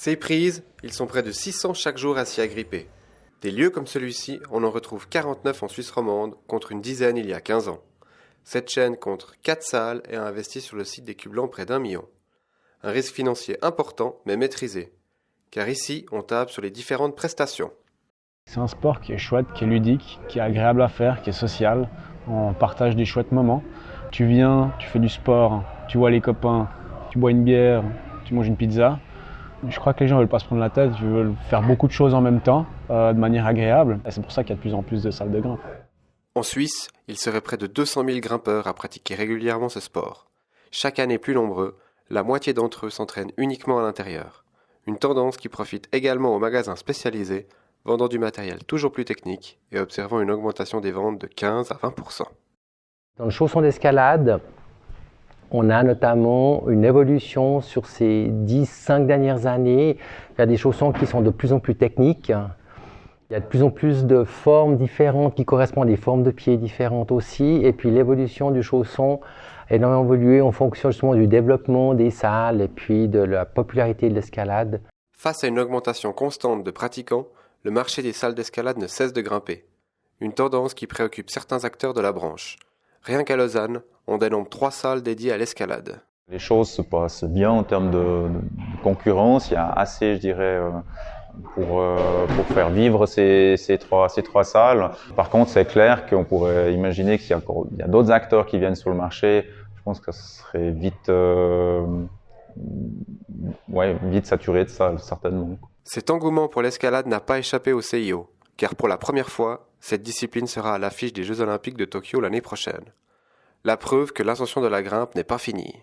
Ces prises, ils sont près de 600 chaque jour à s'y agripper. Des lieux comme celui-ci, on en retrouve 49 en Suisse romande, contre une dizaine il y a 15 ans. Cette chaîne compte 4 salles et a investi sur le site des Cubes Blancs près d'1 million. Un risque financier important, mais maîtrisé. Car ici, on table sur les différentes prestations. C'est un sport qui est chouette, qui est ludique, qui est agréable à faire, qui est social. On partage des chouettes moments. Tu viens, tu fais du sport, tu vois les copains, tu bois une bière, tu manges une pizza. Je crois que les gens ne veulent pas se prendre la tête, ils veulent faire beaucoup de choses en même temps, de manière agréable. Et c'est pour ça qu'il y a de plus en plus de salles de grimpe. En Suisse, il serait près de 200 000 grimpeurs à pratiquer régulièrement ce sport. Chaque année plus nombreux, la moitié d'entre eux s'entraînent uniquement à l'intérieur. Une tendance qui profite également aux magasins spécialisés, vendant du matériel toujours plus technique et observant une augmentation des ventes de 15 à 20%. Dans le chausson d'escalade, on a notamment une évolution sur ces 10-5 dernières années. Il y a des chaussons qui sont de plus en plus techniques. Il y a de plus en plus de formes différentes qui correspondent à des formes de pieds différentes aussi. Et puis l'évolution du chausson a énormément évolué en fonction justement du développement des salles et puis de la popularité de l'escalade. Face à une augmentation constante de pratiquants, le marché des salles d'escalade ne cesse de grimper. Une tendance qui préoccupe certains acteurs de la branche. Rien qu'à Lausanne, on dénombre 3 salles dédiées à l'escalade. Les choses se passent bien en termes de concurrence. Il y a assez, je dirais, pour faire vivre ces trois salles. Par contre, c'est clair qu'on pourrait imaginer qu'il y a d'autres acteurs qui viennent sur le marché. Je pense que ce serait vite saturé de salles, certainement. Cet engouement pour l'escalade n'a pas échappé au CIO, car pour la première fois, cette discipline sera à l'affiche des Jeux Olympiques de Tokyo l'année prochaine. La preuve que l'ascension de la grimpe n'est pas finie.